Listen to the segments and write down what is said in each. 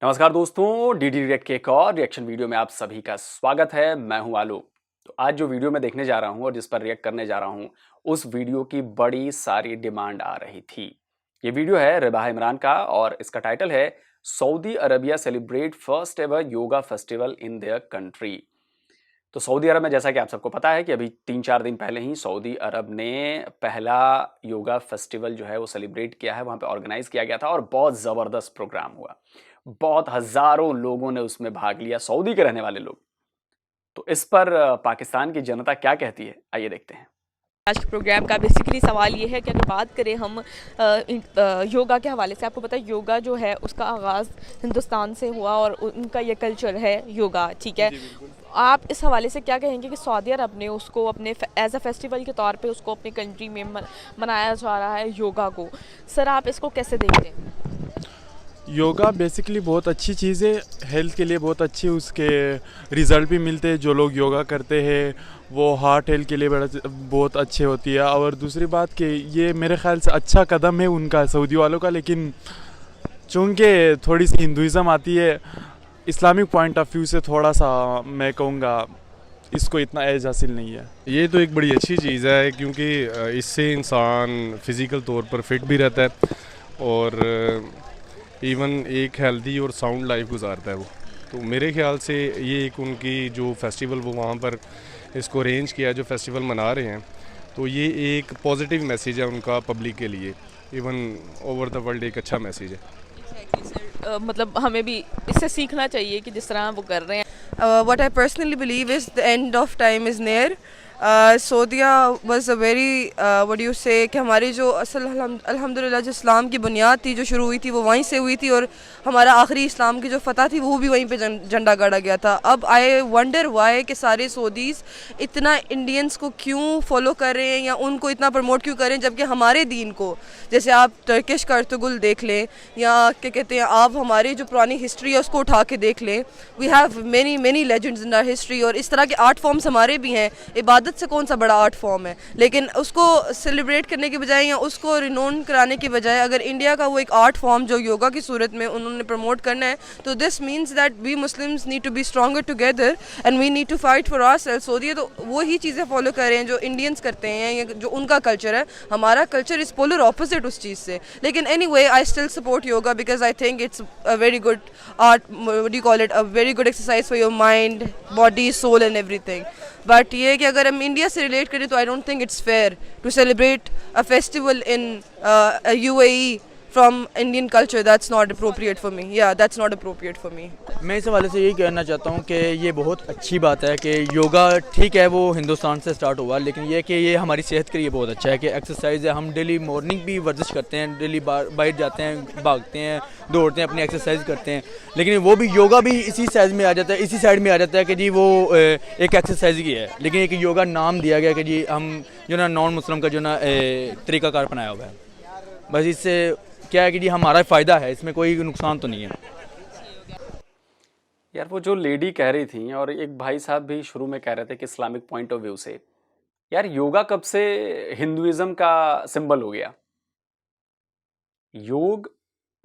नमस्कार दोस्तों, D react के एक और रिएक्शन वीडियो में आप सभी का स्वागत है। मैं हूं आलोक। तो आज जो वीडियो मैं देखने जा रहा हूं और जिस पर रिएक्ट करने जा रहा हूं, उस वीडियो की बड़ी सारी डिमांड आ रही थी। ये वीडियो है रिबाह इमरान का और इसका टाइटल है Saudi Arabia celebrate first ever yoga festival in their country. तो सऊदी अरब में जैसा कि आप सबको पता है कि अभी 3-4 दिन पहले ही सऊदी अरब ने पहला योगा फेस्टिवल जो है वो सेलिब्रेट किया है, वहाँ पे ऑर्गेनाइज किया गया था और बहुत ज़बरदस्त प्रोग्राम हुआ। बहुत हज़ारों लोगों ने उसमें भाग लिया, सऊदी के रहने वाले लोग। तो इस पर पाकिस्तान की जनता क्या कहती है, आइए देखते हैं। आज के प्रोग्राम का बेसिकली सवाल ये है कि अगर बात करें हम योगा के हवाले से, आपको पता है योगा जो है उसका आगाज़ हिंदुस्तान से हुआ और उनका ये कल्चर है योगा, ठीक है। आप इस हवाले से क्या कहेंगे कि सऊदी अरब ने उसको अपने एज अ फेस्टिवल के तौर पे उसको अपनी कंट्री में मनाया जा रहा है योगा को। सर, आप इसको कैसे देखते हैं? योगा बेसिकली बहुत अच्छी चीज़ है, हेल्थ के लिए बहुत अच्छी, उसके रिज़ल्ट भी मिलते हैं। जो लोग योगा करते हैं वो हार्ट हेल्थ के लिए बहुत अच्छे होती है। और दूसरी बात कि ये मेरे ख्याल से अच्छा कदम है उनका, सऊदी वालों का, लेकिन चूँकि थोड़ी सी हिंदुज़म आती है, इस्लामिक पॉइंट ऑफ व्यू से थोड़ा सा मैं कहूँगा इसको इतना एज हासिल नहीं है। ये तो एक बड़ी अच्छी चीज़ है क्योंकि इससे इंसान फिज़िकल तौर पर फिट भी रहता है और इवन एक हेल्दी और साउंड लाइफ गुजारता है वो। तो मेरे ख्याल से ये एक उनकी जो फेस्टिवल वो वहाँ पर इसको अरेंज किया है, जो फेस्टिवल मना रहे हैं, तो ये एक पॉजिटिव मैसेज है उनका पब्लिक के लिए, इवन ओवर द वर्ल्ड एक अच्छा मैसेज है। सर, मतलब हमें भी इससे सीखना चाहिए कि जिस तरह वो कर रहे हैं। What I personally believe is the end of time is near. Saudia was a very what do you say कि हमारी जो असल अल्हम्दुलिल्लाह जो इस्लाम की बुनियाद थी जो शुरू हुई थी वो वहीं से हुई थी और हमारा आखिरी इस्लाम की जो फ़तह थी वो भी वहीं पे झंडा गाड़ा गया था। अब आई वंडर वाई कि सारे सऊदीज़ इतना इंडियंस को क्यों फॉलो कर रहे हैं या उनको इतना प्रमोट क्यों कर रहे हैं, जबकि हमारे दीन को, जैसे आप टर्किश कर्तुगुल देख लें या क्या कहते हैं, आप हमारी जो पुरानी हिस्ट्री है उसको उठा के देख लें। We have many legends in our history और इस तरह के आर्ट फॉर्म्स हमारे भी हैं। इबादत से कौन सा बड़ा आर्ट फॉर्म है, लेकिन उसको सेलिब्रेट करने के बजाय या उसको रिनोन कराने के बजाय अगर इंडिया का वो एक आर्ट फॉर्म जो योगा की सूरत में उन्होंने प्रमोट करना है, तो this means that we Muslims need to be stronger together and we need to fight for ourselves. Saudi तो वो ही चीज़ें फॉलो कर रहे हैं जो इंडियंस करते हैं या जो उनका कल्चर है। हमारा कल्चर इज़ पोलर ऑपोजिट उस चीज़ से। लेकिन anyway I still support yoga because I think it's a very good art, what do you call it, a very good exercise for your mind, body, soul and everything. But ये कि अगर हम India से relate करें तो I don't think it's fair to celebrate a festival in UAE from Indian culture. That's not appropriate for me. Yeah, that's not appropriate for me. मैं इस हवाले से यही कहना चाहता हूँ कि ये बहुत अच्छी बात है कि योगा, ठीक है वो हिंदुस्तान से स्टार्ट हुआ, लेकिन ये कि ये हमारी सेहत के लिए बहुत अच्छा है कि एक्सरसाइज है। हम डेली मॉर्निंग भी वर्जिश करते हैं, डेली बाहर जाते हैं, भागते हैं, दौड़ते हैं, अपनी एक्सरसाइज करते हैं, लेकिन वो भी योगा भी इसी साइज में आ जाता है, इसी साइड में आ जाता है कि जी वो एक एक्सरसाइज की है, लेकिन एक योगा नाम दिया गया कि जी हम जो ना नॉन मुस्लिम का जो ना तरीक़ाकार बनाया हुआ है। बस इससे क्या है कि जी हमारा फ़ायदा है, इसमें कोई नुकसान तो नहीं है। यार वो जो लेडी कह रही थी और एक भाई साहब भी शुरू में कह रहे थे कि इस्लामिक पॉइंट ऑफ व्यू से, यार योगा कब से हिंदुइज्म का सिंबल हो गया? योग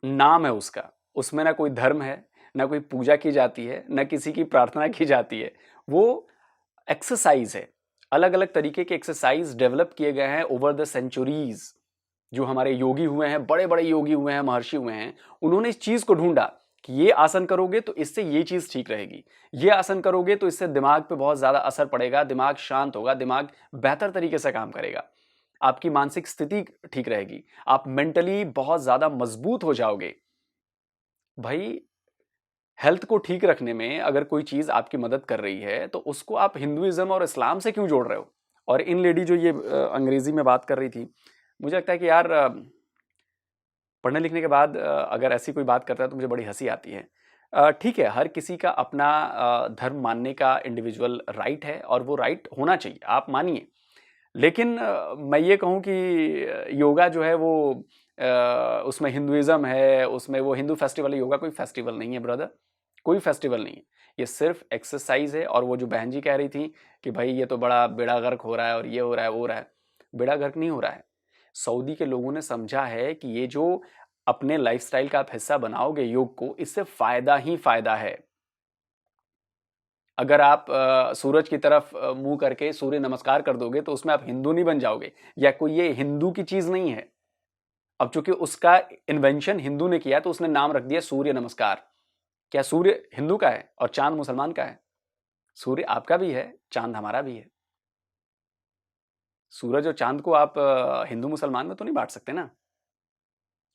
नाम है उसका, उसमें ना कोई धर्म है, ना कोई पूजा की जाती है, ना किसी की प्रार्थना की जाती है। वो एक्सरसाइज है। अलग अलग तरीके के एक्सरसाइज डेवलप किए गए हैं ओवर द सेंचुरीज। जो हमारे योगी हुए हैं, बड़े बड़े योगी हुए हैं, महर्षि हुए हैं, उन्होंने इस चीज को ढूंढा कि ये आसन करोगे तो इससे ये चीज ठीक रहेगी, ये आसन करोगे तो इससे दिमाग पे बहुत ज्यादा असर पड़ेगा, दिमाग शांत होगा, दिमाग बेहतर तरीके से काम करेगा, आपकी मानसिक स्थिति ठीक रहेगी, आप मेंटली बहुत ज्यादा मजबूत हो जाओगे। भाई, हेल्थ को ठीक रखने में अगर कोई चीज आपकी मदद कर रही है तो उसको आप हिंदुइज्म और इस्लाम से क्यों जोड़ रहे हो? और इन लेडी जो ये अंग्रेजी में बात कर रही थी, मुझे लगता है कि यार पढ़ने लिखने के बाद अगर ऐसी कोई बात करता है तो मुझे बड़ी हंसी आती है। ठीक है, हर किसी का अपना धर्म मानने का इंडिविजुअल राइट है और वो राइट होना चाहिए, आप मानिए। लेकिन मैं ये कहूँ कि योगा जो है वो उसमें हिंदुइज्म है, उसमें वो हिंदू फेस्टिवल है। योगा कोई फेस्टिवल नहीं है ब्रदर, कोई फेस्टिवल नहीं है, ये सिर्फ एक्सरसाइज है। और वो जो बहन जी कह रही थी कि भाई ये तो बड़ा बेड़ा गर्क हो रहा है और ये हो रहा है वो हो रहा है, बेड़ा गर्क नहीं हो रहा है। सऊदी के लोगों ने समझा है कि ये जो अपने लाइफस्टाइल का आप हिस्सा बनाओगे योग को, इससे फायदा ही फायदा है। अगर आप सूरज की तरफ मुंह करके सूर्य नमस्कार कर दोगे तो उसमें आप हिंदू नहीं बन जाओगे, या कोई ये हिंदू की चीज नहीं है। अब चूंकि उसका इन्वेंशन हिंदू ने किया तो उसने नाम रख दिया सूर्य नमस्कार। क्या सूर्य हिंदू का है और चांद मुसलमान का है? सूर्य आपका भी है, चांद हमारा भी है। सूरज और चांद को आप हिंदू मुसलमान में तो नहीं बांट सकते ना।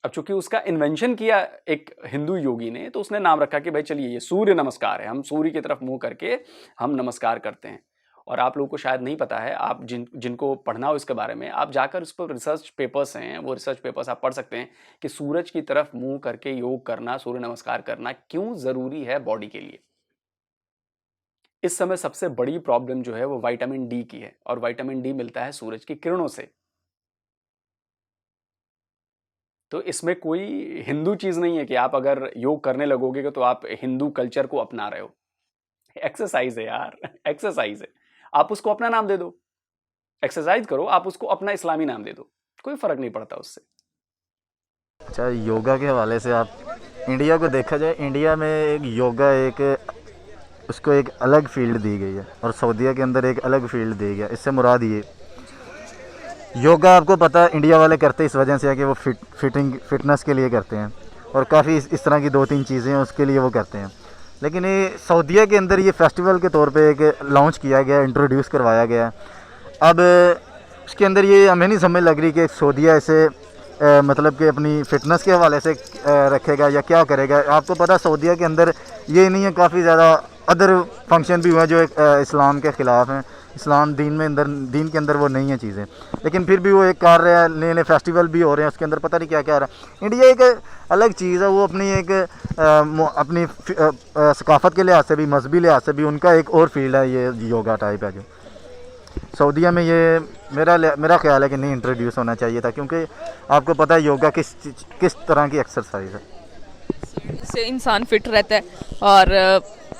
अब चूंकि उसका इन्वेंशन किया एक हिंदू योगी ने, तो उसने नाम रखा कि भाई चलिए ये सूर्य नमस्कार है, हम सूर्य की तरफ मुंह करके हम नमस्कार करते हैं। और आप लोगों को शायद नहीं पता है, आप जिनको पढ़ना हो इसके बारे में, आप जाकर उस पर रिसर्च पेपर्स हैं, वो रिसर्च पेपर्स आप पढ़ सकते हैं कि सूरज की तरफ मुंह करके योग करना, सूर्य नमस्कार करना क्यों जरूरी है बॉडी के लिए। इस समय सबसे बड़ी प्रॉब्लम जो है वो विटामिन डी की है, और विटामिन डी मिलता है सूरज की किरणों से। तो इसमें कोई हिंदू चीज नहीं है कि आप अगर योग करने लगोगे तो आप हिंदू कल्चर को अपना रहे हो। एक्सरसाइज है यार, एक्सरसाइज है। आप उसको अपना नाम दे दो, एक्सरसाइज करो, आप उसको अपना इस्लामी नाम दे दो, कोई फर्क नहीं पड़ता उससे। अच्छा, योगा के हवाले से आप इंडिया को देखा जाए, इंडिया में एक योगा उसको एक अलग फील्ड दी गई है और सऊदीया के अंदर एक अलग फील्ड दी गया। इससे मुराद ये योगा आपको पता है इंडिया वाले करते इस वजह से है कि वो फिटनेस के लिए करते हैं और काफ़ी इस तरह की 2-3 चीज़ें हैं उसके लिए वो करते हैं। लेकिन ये सऊदीया के अंदर ये फेस्टिवल के तौर पे एक लॉन्च किया गया, इंट्रोड्यूस करवाया गया। अब उसके अंदर ये हमें नहीं समझ लग रही कि सऊदीया ऐसे मतलब कि अपनी फ़िटनेस के हवाले से रखेगा या क्या करेगा। आपको पता सऊदीया के अंदर ये नहीं है, काफ़ी ज़्यादा अदर फंक्शन भी हुए जो इस्लाम के ख़िलाफ़ हैं। इस्लाम दीन के अंदर वो नहीं है चीज़ें, लेकिन फिर भी वो एक कर रहे हैं, नए नए फेस्टिवल भी हो रहे हैं, उसके अंदर पता नहीं क्या क्या आ रहा है। इंडिया एक अलग चीज़ है, वो अपनी एक अपनी सकाफ़त के लिहाज से भी, मजहबी लिहाज से भी उनका एक और फील्ड है, ये योगा टाइप है जो सऊदीया में। ये मेरा ख्याल है कि नहीं इंट्रोड्यूस होना चाहिए था, क्योंकि आपको पता है योगा किस तरह की एक्सरसाइज है। इससे इंसान फिट रहता है और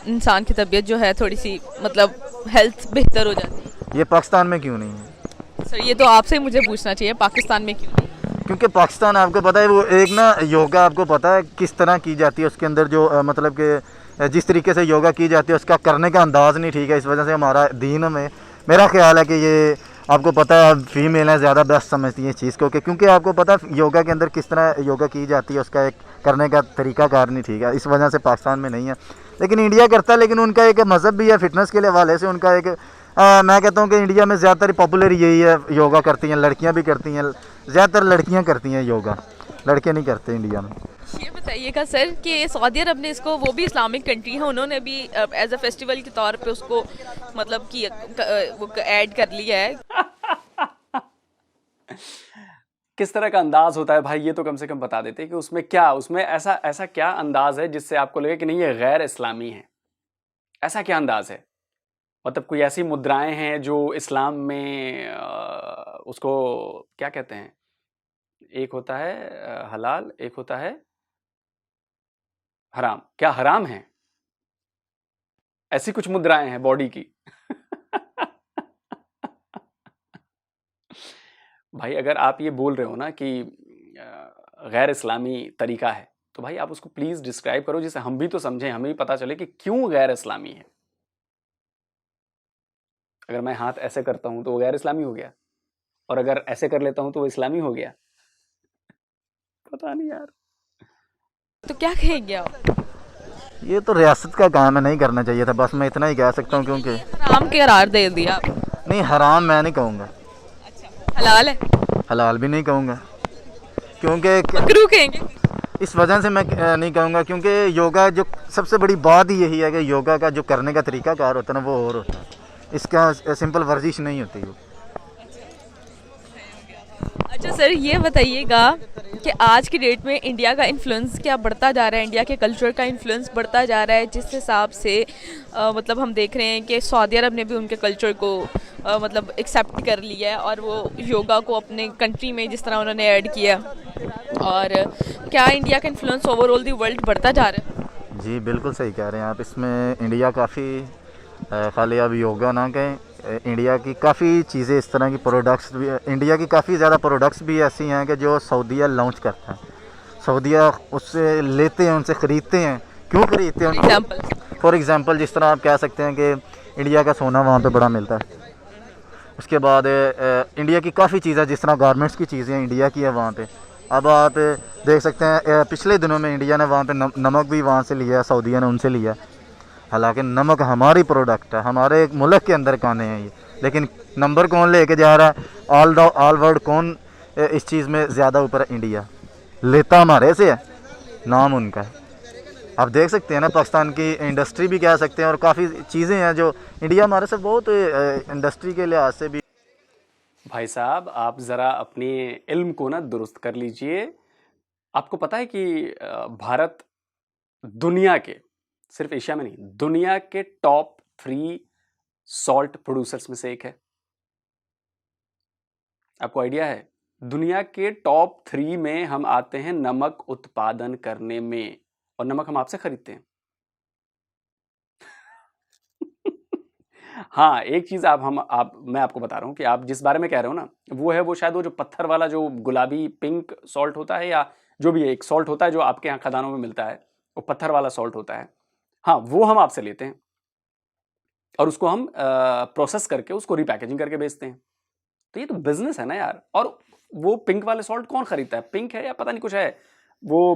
इंसान की तबीयत जो है थोड़ी सी मतलब हेल्थ बेहतर हो जाती है। ये पाकिस्तान में क्यों नहीं है? सर ये तो आपसे ही मुझे पूछना चाहिए, पाकिस्तान में क्यों नहीं? क्योंकि पाकिस्तान आपको पता है वो एक ना योगा आपको पता है किस तरह की जाती है, उसके अंदर जो मतलब कि जिस तरीके से योगा की जाती है उसका करने का अंदाज़ नहीं ठीक है। इस वजह से हमारा दीन में मेरा ख्याल है कि ये आपको पता है फीमेल है ज़्यादा बेस्ट समझती हैं इस चीज़ को, क्योंकि आपको पता है योगा के अंदर किस तरह योगा की जाती है, उसका एक करने का तरीकाकार नहीं ठीक है। इस वजह से पाकिस्तान में नहीं है, लेकिन इंडिया करता है। लेकिन उनका एक मज़हब भी है, फिटनेस के हवाले से उनका एक मैं कहता हूँ कि इंडिया में ज़्यादातर पॉपुलर यही है, योगा करती हैं, लड़कियाँ भी करती हैं, ज़्यादातर लड़कियाँ करती हैं योगा, लड़के नहीं करते इंडिया में। ये बताइएगा सर कि सऊदी अरब ने इसको, वो भी इस्लामिक कंट्री है, उन्होंने भी एज अ फेस्टिवल के तौर पे उसको मतलब कि वो ऐड कर लिया है। किस तरह का अंदाज होता है भाई, ये तो कम से कम बता देते कि उसमें क्या, उसमें ऐसा क्या अंदाज है जिससे आपको लगे कि नहीं ये गैर इस्लामी है। ऐसा क्या अंदाज है? मतलब कोई ऐसी मुद्राएं हैं जो इस्लाम में उसको क्या कहते हैं, एक होता है हलाल, एक होता है हराम। क्या हराम है? ऐसी कुछ मुद्राएं हैं बॉडी की। भाई अगर आप ये बोल रहे हो ना कि गैर इस्लामी तरीका है, तो भाई आप उसको प्लीज डिस्क्राइब करो जिससे हम भी तो समझें, हमें भी पता चले कि क्यों गैर इस्लामी है। अगर मैं हाथ ऐसे करता हूं तो वो गैर इस्लामी हो गया, और अगर ऐसे कर लेता हूं तो वो इस्लामी हो गया। पता नहीं यार, तो क्या कहेंगे आप? ये तो रियासत का काम है, नहीं करना चाहिए था, बस मैं इतना ही कह सकता हूँ। क्योंकि हराम के करार दे दिया। नहीं, हराम मैं नहीं कहूँगा, हलाल है, हलाल भी नहीं कहूँगा, क्योंकि मकरूह कहेंगे। इस वजह से मैं नहीं कहूँगा, क्योंकि योगा जो सबसे बड़ी बात ही यही है कि योगा का जो करने का तरीका कार होता है ना वो और होता है, इसका सिंपल वर्जिश नहीं होती वो। अच्छा सर ये बताइएगा कि आज की डेट में इंडिया का इन्फ्लुएंस क्या बढ़ता जा रहा है, इंडिया के कल्चर का इन्फ्लुएंस बढ़ता जा रहा है, जिस हिसाब से मतलब हम देख रहे हैं कि सऊदी अरब ने भी उनके कल्चर को मतलब एक्सेप्ट कर लिया है और वो योगा को अपने कंट्री में जिस तरह उन्होंने ऐड किया। और क्या इंडिया का इन्फ्लुएंस ओवरऑल दी वर्ल्ड बढ़ता जा रहा है? जी बिल्कुल सही कह रहे हैं आप। इसमें इंडिया काफ़ी खाली अब योगा ना कहें, इंडिया की काफ़ी चीज़ें इस तरह की प्रोडक्ट्स भी, इंडिया की काफ़ी ज़्यादा प्रोडक्ट्स भी ऐसी हैं कि जो सऊदीया लॉन्च करता है। सऊदीया उससे लेते हैं, उनसे ख़रीदते हैं। क्यों ख़रीदते हैं उनको? एग्जाम्पल फॉर एग्ज़ाम्पल जिस तरह आप कह सकते हैं कि इंडिया का सोना वहाँ पे बड़ा मिलता है। उसके बाद इंडिया की काफ़ी चीज़ें, जिस तरह गारमेंट्स की चीज़ें इंडिया की है वहाँ पे। अब आप देख सकते हैं पिछले दिनों में इंडिया ने वहाँ पे नमक भी वहाँ से लिया, सऊदीया ने उनसे लिया। हालांकि नमक हमारी प्रोडक्ट है, हमारे एक मुल्क के अंदर काने हैं ये, लेकिन नंबर कौन लेके जा रहा है? ऑल वर्ल्ड कौन इस चीज़ में ज़्यादा ऊपर है? इंडिया। लेता हमारे से है, नाम उनका है। आप देख सकते हैं ना, पाकिस्तान की इंडस्ट्री भी कह सकते हैं, और काफ़ी चीज़ें हैं जो इंडिया हमारे से बहुत इंडस्ट्री के लिहाज से भी। भाई साहब, आप ज़रा अपनी इल्म को ना दुरुस्त कर लीजिए। आपको पता है कि भारत दुनिया के, सिर्फ एशिया में नहीं, दुनिया के टॉप 3 सॉल्ट प्रोड्यूसर्स में से एक है। आपको आइडिया है? दुनिया के टॉप 3 में हम आते हैं नमक उत्पादन करने में, और नमक हम आपसे खरीदते हैं। हाँ, एक चीज़ मैं आपको बता रहा हूँ कि आप जिस बारे में कह रहे हो ना, वो है वो शायद वो जो पत्थर वाला जो गुलाबी पिंक सॉल्ट होता है, या जो भी एक सॉल्ट होता है जो आपके यहाँ खदानों में मिलता है, वो पत्थर वाला सॉल्ट होता है। हाँ, वो हम आपसे लेते हैं और उसको हम प्रोसेस करके उसको रिपैकेजिंग करके बेचते हैं। तो ये तो बिजनेस है ना यार। और वो पिंक वाले सॉल्ट कौन खरीदता है? पिंक है या पता नहीं कुछ है, वो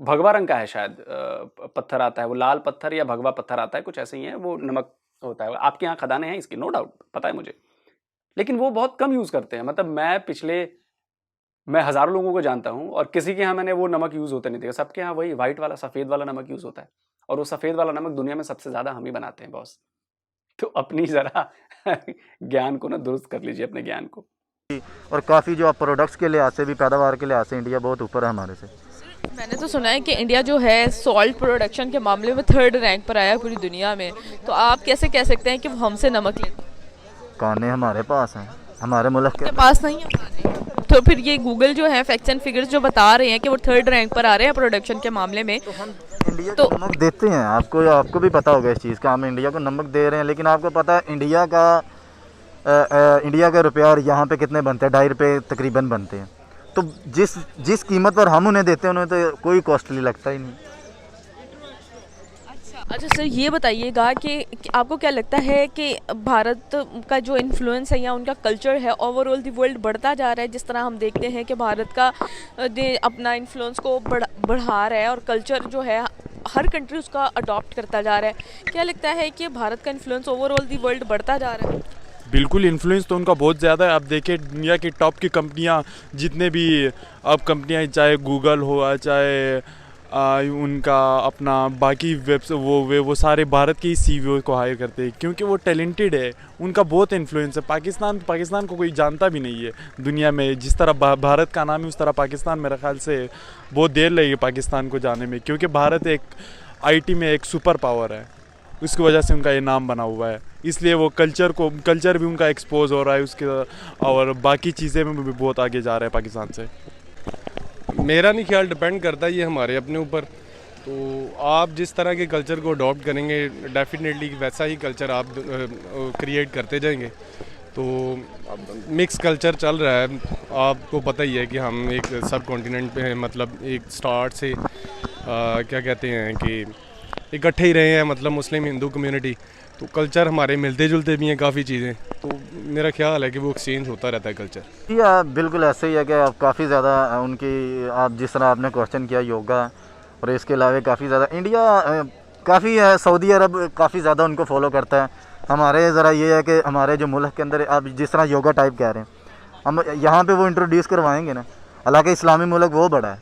भगवा रंग का है शायद, पत्थर आता है, वो लाल पत्थर या भगवा पत्थर आता है, कुछ ऐसे ही है, वो नमक होता है। आपके यहाँ खदानें हैं इसकी, नो डाउट, पता है मुझे, लेकिन वो बहुत कम यूज़ करते हैं। मतलब मैं हज़ारों लोगों को जानता हूँ और किसी के यहाँ मैंने वो नमक यूज़ होते नहीं देखा। सबके यहाँ वही वाइट वाला, सफ़ेद वाला नमक यूज़ होता है, और वो सफ़ेद वाला नमक दुनिया में सबसे ज़्यादा हम ही बनाते हैं बॉस। तो अपनी ज़रा ज्ञान को ना दुरुस्त कर लीजिए, अपने ज्ञान को। और काफ़ी जो आप प्रोडक्ट्स के लिहाज से भी, पैदावार के लिहाज से इंडिया बहुत ऊपर है हमारे से। मैंने तो सुना है कि इंडिया जो है सॉल्ट प्रोडक्शन के मामले में 3rd रैंक पर आया है पूरी दुनिया में। तो आप कैसे कह सकते हैं कि वो हमसे नमक लेते हैं? काने हमारे पास हैं, हमारे मुल्क के पास नहीं है। तो फिर ये गूगल जो है फैक्ट्स एंड फिगर्स जो बता रहे हैं कि वो 3rd रैंक पर आ रहे हैं प्रोडक्शन के मामले में। इंडिया को नमक देते हैं, आपको भी पता होगा इस चीज़ का। हम इंडिया को नमक दे रहे हैं, लेकिन आपको पता है इंडिया का रुपया और यहाँ पे कितने बनते हैं? 2.5 रुपये तकरीबन बनते हैं। तो जिस कीमत पर हम उन्हें देते हैं, उन्हें तो कोई कॉस्टली लगता ही नहीं। अच्छा सर, ये बताइएगा कि आपको क्या लगता है कि भारत का जो इन्फ्लुएंस है या उनका कल्चर है ओवरऑल दी वर्ल्ड बढ़ता जा रहा है? जिस तरह हम देखते हैं कि भारत का अपना इन्फ्लुएंस को बढ़ा रहा है और कल्चर जो है हर कंट्री उसका अडॉप्ट करता जा रहा है। क्या लगता है कि भारत का इन्फ्लुएंस ओवरऑल दी वर्ल्ड बढ़ता जा रहा है? बिल्कुल, इन्फ्लुएंस तो उनका बहुत ज़्यादा है। आप देखिए दुनिया की टॉप की कंपनियां, जितने भी अब कंपनियां, चाहे गूगल हुआ, चाहे उनका अपना बाकी वो सारे भारत के ही सीईओ को हायर करते हैं, क्योंकि वो टैलेंटेड है, उनका बहुत इन्फ्लुएंस है। पाकिस्तान को कोई जानता भी नहीं है दुनिया में। जिस तरह भारत का नाम है, उस तरह पाकिस्तान मेरे ख्याल से बहुत देर लगेगी पाकिस्तान को जाने में, क्योंकि भारत एक IT में एक सुपर पावर है। उसकी वजह से उनका ये नाम बना हुआ है, इसलिए वो कल्चर भी उनका एक्सपोज हो रहा है उसके, और बाकी चीज़ें में भी बहुत आगे जा रहा है पाकिस्तान से। मेरा नहीं ख्याल, डिपेंड करता है ये हमारे अपने ऊपर। तो आप जिस तरह के कल्चर को अडॉप्ट करेंगे, डेफिनेटली वैसा ही कल्चर आप क्रिएट करते जाएंगे। तो मिक्स कल्चर चल रहा है, आपको पता ही है कि हम एक सब कॉन्टिनेंट पे हैं, मतलब एक स्टार्ट से क्या कहते हैं कि इकट्ठे ही रहे हैं, मतलब मुस्लिम हिंदू कम्युनिटी। तो कल्चर हमारे मिलते जुलते भी हैं काफ़ी चीज़ें, तो मेरा ख्याल है कि वो एक्सचेंज होता रहता है कल्चर। जी बिल्कुल ऐसे ही है कि आप काफ़ी ज़्यादा उनकी, आप जिस तरह आपने क्वेश्चन किया योगा, और इसके अलावा काफ़ी ज़्यादा इंडिया काफ़ी है, सऊदी अरब काफ़ी ज़्यादा उनको फॉलो करता है। हमारे ज़रा ये है कि हमारे जो मुल्क के अंदर आप जिस तरह योगा टाइप कह रहे हैं, हम यहाँ पे वो इंट्रोड्यूस करवाएंगे ना। हालांकि इस्लामी मुल्क वो बड़ा है,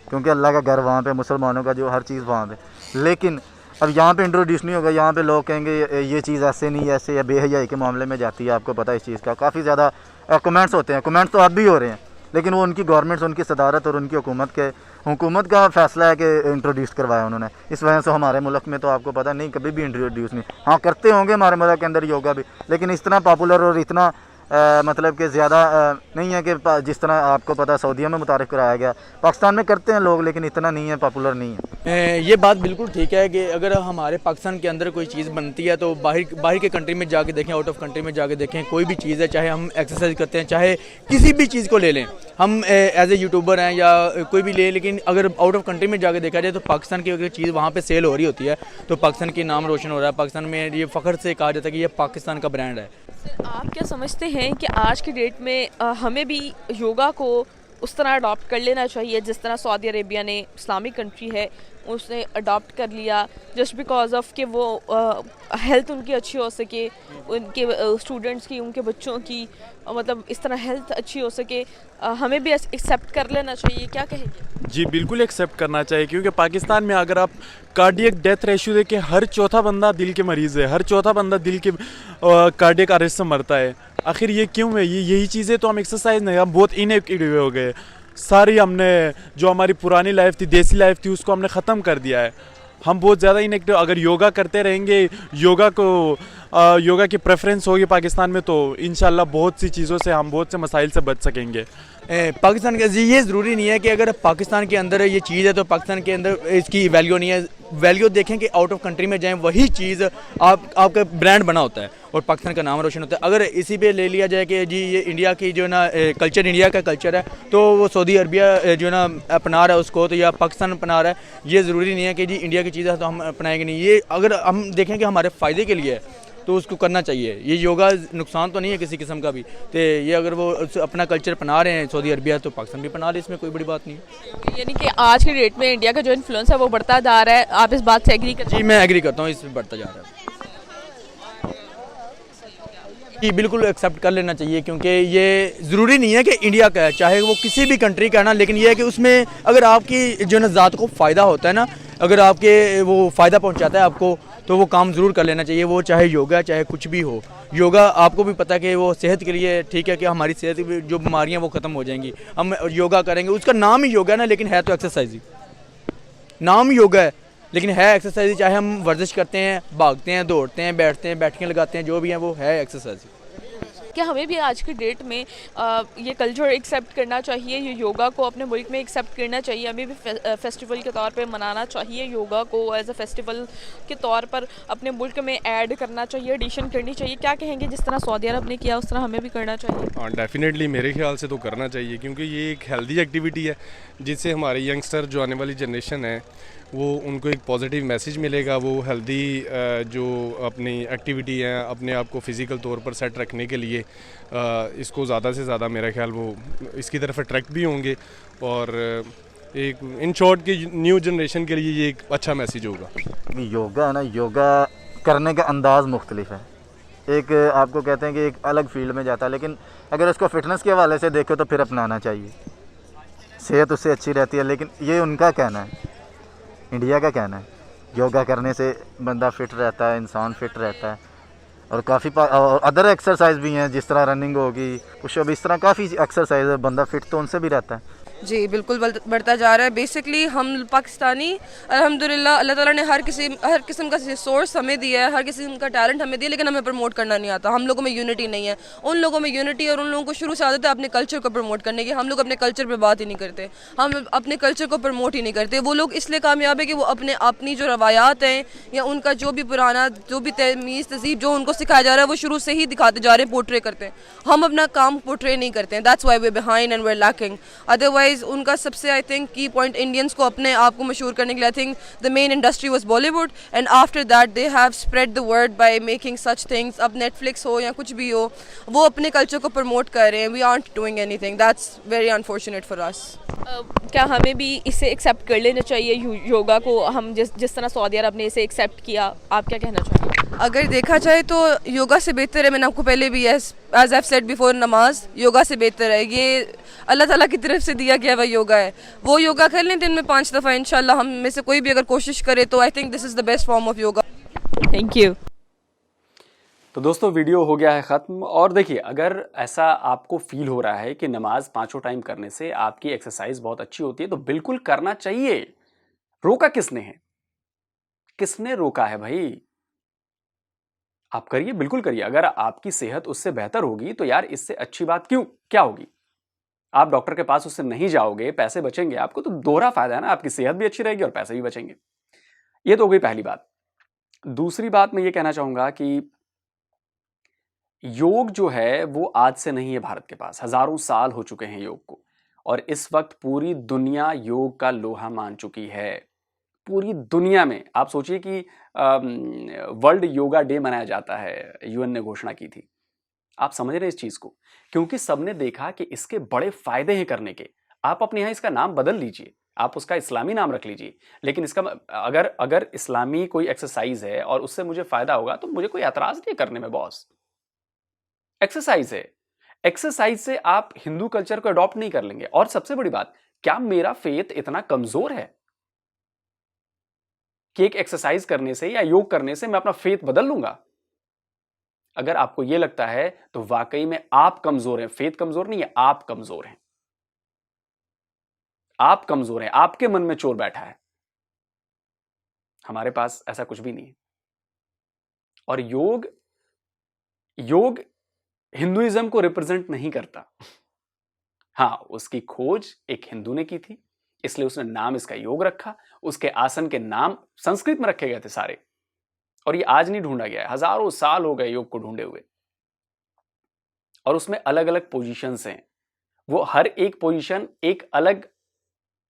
क्योंकि अल्लाह का घर वहाँ पे, मुसलमानों का जो हर चीज़ वहाँ पे, लेकिन अब यहाँ पे इंट्रोड्यूस नहीं होगा। यहाँ पे लोग कहेंगे ये चीज़ ऐसे नहीं, ऐसे, या बेहयाई के मामले में जाती है। आपको पता है इस चीज़ का काफ़ी ज़्यादा कमेंट्स होते हैं। कमेंट्स तो अब भी हो रहे हैं, लेकिन वो उनकी गवर्नमेंट्स, उनकी सदारत और उनकी हुकूमत का फ़ैसला है कि इंट्रोड्यूस करवाया उन्होंने। इस वजह से हमारे मुल्क में तो आपको पता नहीं, कभी भी इंट्रोड्यूस नहीं। हाँ, करते होंगे हमारे मुल्क के अंदर योगा भी, लेकिन इस तरह पॉपुलर और इतना मतलब कि ज़्यादा नहीं है कि जिस तरह आपको पता सऊदीया में मुतारिफ़ कराया गया। पाकिस्तान में करते हैं लोग, लेकिन इतना नहीं है, पॉपुलर नहीं है। ये बात बिल्कुल ठीक है कि अगर हमारे पाकिस्तान के अंदर कोई चीज़ बनती है तो बाहर के कंट्री में जाके देखें, आउट ऑफ कंट्री में जाके देखें, कोई भी चीज़ है, चाहे हम एक्सरसाइज करते हैं, चाहे किसी भी चीज़ को ले लें, हम एज ए यूट्यूबर हैं या कोई भी ले, लेकिन अगर आउट ऑफ कंट्री में जाके देखा जाए तो पाकिस्तान की अगर चीज़ वहाँ पे सेल हो रही होती है तो पाकिस्तान की नाम रोशन हो रहा है। पाकिस्तान में ये फ़ख्र से कहा जाता है कि ये पाकिस्तान का ब्रांड है। आप क्या समझते हैं कि आज की डेट में हमें भी योगा को उस तरह अडॉप्ट कर लेना चाहिए जिस तरह सऊदी अरेबिया ने, इस्लामिक कंट्री है, उसने अडॉप्ट कर लिया जस्ट बिकॉज ऑफ कि वो हेल्थ उनकी अच्छी हो सके, उनके स्टूडेंट्स की, उनके बच्चों की मतलब इस तरह हेल्थ अच्छी हो सके, हमें भी एक्सेप्ट कर लेना चाहिए, क्या कहेंगे? जी बिल्कुल एक्सेप्ट करना चाहिए, क्योंकि पाकिस्तान में अगर आप कार्डियक डेथ रेशियो देखें, हर चौथा बंदा दिल के मरीज़ है, हर चौथा बंदा दिल के कार्डियक अरेस्ट से मरता है। आखिर ये क्यों है? यही चीज़ें तो हम एक्सरसाइज नहीं, हम बहुत इनएक्टिव हो गए। सारी हमने जो हमारी पुरानी लाइफ थी, देसी लाइफ थी, उसको हमने ख़त्म कर दिया है। हम बहुत ज़्यादा इनएक्टिव, अगर योगा करते रहेंगे, योगा की प्रेफरेंस होगी पाकिस्तान में, तो इंशाल्लाह बहुत सी चीज़ों से हम बहुत से मसाइल से बच सकेंगे। पाकिस्तान के ये ज़रूरी नहीं है कि अगर पाकिस्तान के अंदर ये चीज़ है तो पाकिस्तान के अंदर इसकी वैल्यू नहीं है। वैल्यू देखें कि आउट ऑफ कंट्री में जाएं, वही चीज़ आपका ब्रांड बना होता है और पाकिस्तान का नाम रोशन होता है। अगर इसी पे ले लिया जाए कि जी ये इंडिया की जो ना कल्चर, इंडिया का कल्चर है, तो वो सऊदी अरबिया जो ना अपना रहा है उसको, तो या पाकिस्तान अपना रहा है, ये ज़रूरी नहीं है कि जी इंडिया की चीज़ है तो हम अपनाएंगे नहीं। ये अगर हम देखें कि हमारे फ़ायदे के लिए है तो उसको करना चाहिए। ये योगा नुकसान तो नहीं है किसी किस्म का भी, तो ये अगर वो अपना कल्चर अपना रहे हैं सऊदी अरबिया, तो पाकिस्तान भी अपना रहे, इसमें कोई बड़ी बात नहीं है। यानी कि आज की डेट में इंडिया का जो इन्फ्लुएंस है वो बढ़ता जा रहा है, आप इस बात से एग्री करते हैं? जी मैं एग्री करता हूँ, इसमें बढ़ता जा रहा है। जी बिल्कुल एक्सेप्ट कर लेना चाहिए, क्योंकि ये ज़रूरी नहीं है कि इंडिया का है, चाहे वो किसी भी कंट्री का है ना, लेकिन ये है कि उसमें अगर आपकी जो ना ज़ात को फ़ायदा होता है ना, अगर आपके वो फ़ायदा पहुंचाता है आपको, तो वो काम ज़रूर कर लेना चाहिए। वो चाहे योगा चाहे कुछ भी हो। योगा आपको भी पता है कि वो सेहत के लिए ठीक है, कि हमारी सेहत की जो बीमारियाँ वो ख़त्म हो जाएंगी, हम योगा करेंगे। उसका नाम ही योगा है ना, लेकिन है तो एक्सरसाइज ही, नाम योगा है लेकिन है एक्सरसाइज। चाहे हम वर्जिश करते हैं, भागते हैं, दौड़ते हैं, बैठते हैं, बैठकें लगाते हैं, जो भी हैं वो है एक्सरसाइज। क्या हमें भी आज की डेट में ये कल्चर एक्सेप्ट करना चाहिए, ये योगा को अपने मुल्क में एक्सेप्ट करना चाहिए, हमें भी फेस्टिवल के तौर पे मनाना चाहिए, योगा को एज अ फेस्टिवल के तौर पर अपने मुल्क में ऐड करना चाहिए, एडिशन करनी चाहिए? क्या कहेंगे, जिस तरह सऊदी अरब ने किया उस तरह हमें भी करना चाहिए? हाँ डेफिनेटली मेरे ख्याल से तो करना चाहिए, क्योंकि ये एक हेल्दी एक्टिविटी है जिससे हमारे यंगस्टर जो आने वाली जनरेशन है वो उनको एक पॉजिटिव मैसेज मिलेगा। वो हेल्दी जो अपनी एक्टिविटी है, अपने आप को फ़िज़िकल तौर पर सेट रखने के लिए इसको ज़्यादा से ज़्यादा मेरा ख्याल वो इसकी तरफ अट्रैक्ट भी होंगे, और एक इन शॉर्ट की न्यू जनरेशन के लिए ये एक अच्छा मैसेज होगा। योगा है ना, योगा करने का अंदाज़ मुख्तलिफ है। एक आपको कहते हैं कि एक अलग फील्ड में जाता है, लेकिन अगर उसको फ़िटनेस के हवाले से देखो तो फिर अपनाना चाहिए, सेहत उससे अच्छी रहती है। लेकिन ये उनका कहना है, इंडिया का कहना है, योगा करने से बंदा फ़िट रहता है, इंसान फ़िट रहता है। और काफ़ी अदर एक्सरसाइज भी हैं, जिस तरह रनिंग होगी, पुशअप, इस तरह काफ़ी एक्सरसाइज है, बंदा फ़िट तो उनसे भी रहता है। जी बिल्कुल बढ़ता जा रहा है। बेसिकली हम पाकिस्तानी अल्हम्दुलिल्लाह अल्लाह ताला ने हर किस्म का सोर्स हमें दिया है, हर किस्म का टैलेंट हमें दिया, लेकिन हमें प्रमोट करना नहीं आता। हम लोगों में यूनिटी नहीं है, उन लोगों में यूनिटी, और उन लोगों को शुरू से आदत है अपने कल्चर को प्रमोट करने की। हम लोग अपने कल्चर पे बात ही नहीं करते, हम अपने कल्चर को प्रमोट ही नहीं करते। वो लोग इसलिए कामयाब है कि वो अपनी जो रवायात हैं या उनका जो भी पुराना जो भी तमीज़ तहज़ीब जो उनको सिखाया जा रहा है वो शुरू से ही दिखाते जा रहे हैं, पोर्ट्रे करते हैं। हम अपना काम पोर्ट्रे नहीं करते हैं, that's why way behind and way lacking. Otherwise उनका सबसे आई थिंक की पॉइंट इंडियंस को अपने आप को मशहूर करने के लिए, I think the main industry was Bollywood, and after that they have spread the word by making such things. अब नेटफ्लिक्स हो या कुछ भी हो, वो अपने कल्चर को प्रमोट कर रहे हैं। We aren't doing anything, that's very unfortunate for us. क्या हमें भी इसे एक्सेप्ट कर लेना चाहिए, योगा को? हम जिस तरह सऊदी अरब ने इसे एक्सेप्ट किया, आप क्या कहना चाहेंगे? अगर देखा जाए तो योगा से बेहतर है, मैंने आपको पहले भी as I have said before, नमाज योगा से बेहतर है। ये अल्लाह ताला की तरफ से दिया गया हुआ योगा है। वो योगा कर लें दिन में 5 दफ़ा, इंशाल्लाह हम में से कोई भी अगर कोशिश करे तो I think this is the best form of yoga. Thank you. तो दोस्तों वीडियो हो गया है ख़त्म। और देखिए, अगर ऐसा आपको फील हो रहा है कि नमाज 5 टाइम करने से आपकी एक्सरसाइज बहुत अच्छी होती है, तो बिल्कुल करना चाहिए। रोका किसने है? किसने रोका है भाई? आप करिए, बिल्कुल करिए। अगर आपकी सेहत उससे बेहतर होगी तो यार इससे अच्छी बात क्या होगी? आप डॉक्टर के पास उससे नहीं जाओगे, पैसे बचेंगे आपको, तो दोहरा फायदा है ना, आपकी सेहत भी अच्छी रहेगी और पैसे भी बचेंगे। ये तो हो गई पहली बात। दूसरी बात मैं ये कहना चाहूंगा कि योग जो है वो आज से नहीं है भारत के पास, हजारों साल हो चुके हैं योग को, और इस वक्त पूरी दुनिया योग का लोहा मान चुकी है। पूरी दुनिया में आप सोचिए कि वर्ल्ड योगा डे मनाया जाता है, यूएन ने घोषणा की थी। आप समझ रहे हैं इस चीज को, क्योंकि सबने देखा कि इसके बड़े फायदे हैं करने के। आप अपने यहां इसका नाम बदल लीजिए, आप उसका इस्लामी नाम रख लीजिए, लेकिन इसका अगर अगर इस्लामी कोई एक्सरसाइज है और उससे मुझे फायदा होगा तो मुझे कोई एतराज नहीं करने में बॉस। एक्सरसाइज है, एक्सरसाइज से आप हिंदू कल्चर को अडॉप्ट नहीं कर लेंगे। और सबसे बड़ी बात, क्या मेरा फेथ इतना कमजोर है कि एक एक्सरसाइज करने से या योग करने से मैं अपना फेथ बदल लूंगा? अगर आपको यह लगता है तो वाकई में आप कमजोर हैं। फेथ कमजोर नहीं है, आप कमजोर हैं। आप कमजोर हैं, आपके मन में चोर बैठा है। हमारे पास ऐसा कुछ भी नहीं है। और योग हिंदुइज्म को रिप्रेजेंट नहीं करता। हां, उसकी खोज एक हिंदू ने की थी, इसलिए उसने नाम इसका योग रखा। उसके आसन के नाम संस्कृत में रखे गए थे सारे, और ये आज नहीं ढूंढा गया है, हजारों साल हो गए योग को ढूंढे हुए। और उसमें अलग अलग पोजीशंस हैं, वो हर एक पोजीशन एक अलग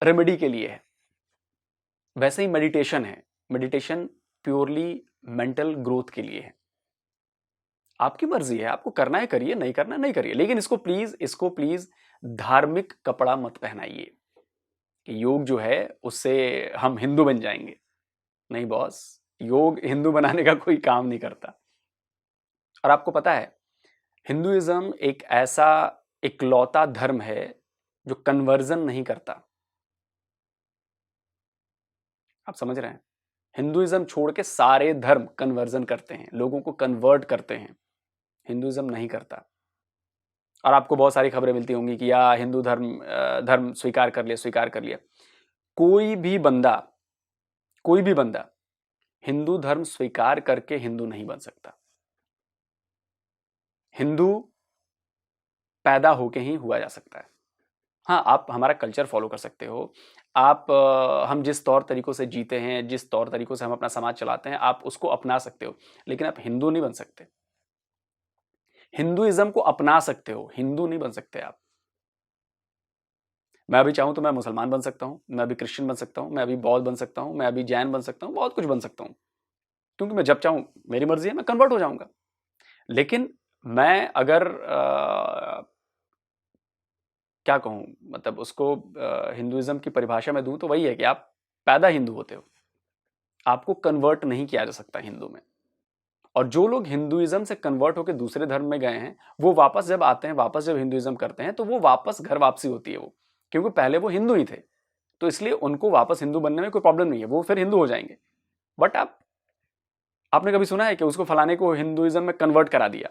रेमेडी के लिए है। वैसे ही मेडिटेशन है, मेडिटेशन प्योरली मेंटल ग्रोथ के लिए है। आपकी मर्जी है, आपको करना है करिए, नहीं करना नहीं करिए, लेकिन इसको प्लीज धार्मिक कपड़ा मत पहनाइए कि योग जो है उससे हम हिंदू बन जाएंगे। नहीं बॉस, योग हिंदू बनाने का कोई काम नहीं करता। और आपको पता है, हिंदुइज्म एक ऐसा इकलौता धर्म है जो कन्वर्जन नहीं करता। आप समझ रहे हैं? हिंदुइज्म छोड़ के सारे धर्म कन्वर्जन करते हैं, लोगों को कन्वर्ट करते हैं। हिंदुइज्म नहीं करता। और आपको बहुत सारी खबरें मिलती होंगी कि या हिंदू धर्म स्वीकार कर लिया। कोई भी बंदा हिंदू धर्म स्वीकार करके हिंदू नहीं बन सकता। हिंदू पैदा होके ही हुआ जा सकता है। हाँ, आप हमारा कल्चर फॉलो कर सकते हो, आप हम जिस तौर तरीकों से जीते हैं, जिस तौर तरीकों से हम अपना समाज चलाते हैं, आप उसको अपना सकते हो, लेकिन आप हिंदू नहीं बन सकते। हिंदुइज्म को अपना सकते हो, हिंदू नहीं बन सकते आप। मैं अभी चाहूं तो मैं मुसलमान बन सकता हूं, मैं अभी क्रिश्चियन बन सकता हूं, मैं अभी बौद्ध बन सकता हूं, मैं अभी जैन बन सकता हूं, बहुत कुछ बन सकता हूं, क्योंकि मैं जब चाहूं, मेरी मर्जी है, मैं कन्वर्ट हो जाऊंगा। लेकिन मैं अगर क्या कहूं, मतलब उसको हिंदुइज्म की परिभाषा में दूं तो वही है कि आप पैदा हिंदू होते हो, आपको कन्वर्ट नहीं किया जा सकता हिंदू में। और जो लोग हिंदुइज्म से कन्वर्ट होकर दूसरे धर्म में गए हैं, वो वापस जब आते हैं, वापस जब हिंदुइज्म करते हैं, तो वो वापस घर वापसी होती है वो, क्योंकि पहले वो हिंदू ही थे, तो इसलिए उनको वापस हिंदू बनने में कोई प्रॉब्लम नहीं है, वो फिर हिंदू हो जाएंगे। बट आपने कभी सुना है कि उसको फलाने को हिंदुइज्म में कन्वर्ट करा दिया?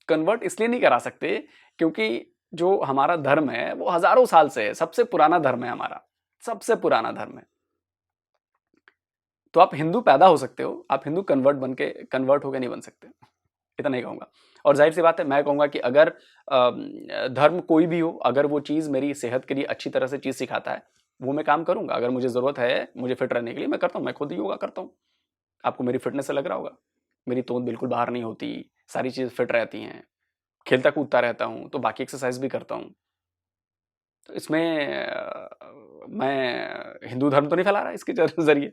कन्वर्ट इसलिए नहीं करा सकते क्योंकि जो हमारा धर्म है वो हजारों साल से है, सबसे पुराना धर्म है हमारा, सबसे पुराना धर्म है। तो आप हिंदू पैदा हो सकते हो, आप हिंदू कन्वर्ट होके नहीं बन सकते, इतना ही कहूंगा। और जाहिर सी बात है, मैं कहूंगा कि अगर धर्म कोई भी हो, अगर वो चीज मेरी सेहत के लिए अच्छी तरह से चीज सिखाता है, वो मैं काम करूंगा। अगर मुझे जरूरत है मुझे फिट रहने के लिए, मैं करता हूँ, मैं खुद योगा करता हूँ। आपको मेरी फिटनेस से लग रहा होगा, मेरी तोंद बिल्कुल बाहर नहीं होती, सारी चीज फिट रहती हैं, खेलता कूदता रहता हूँ, तो बाकी एक्सरसाइज भी करता हूँ। तो इसमें मैं हिंदू धर्म तो नहीं फैला रहा इसके जरिए।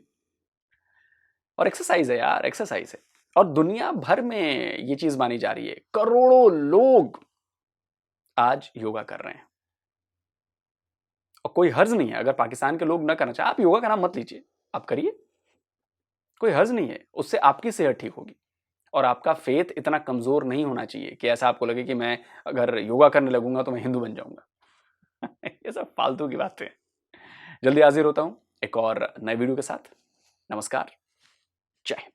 और एक्सरसाइज है यार, एक्सरसाइज है। और दुनिया भर में ये चीज मानी जा रही है, करोड़ों लोग आज योगा कर रहे हैं। और कोई हर्ज नहीं है अगर पाकिस्तान के लोग ना करना चाहे, आप योगा का नाम मत लीजिए, आप करिए, कोई हर्ज नहीं है, उससे आपकी सेहत ठीक होगी। और आपका फेथ इतना कमजोर नहीं होना चाहिए कि ऐसा आपको लगे कि मैं अगर योगा करने लगूंगा तो मैं हिंदू बन जाऊंगा। ये सब फालतू की बातें हैं। जल्दी हाजिर होता हूं एक और नए वीडियो के साथ। नमस्कार, जय हिंद।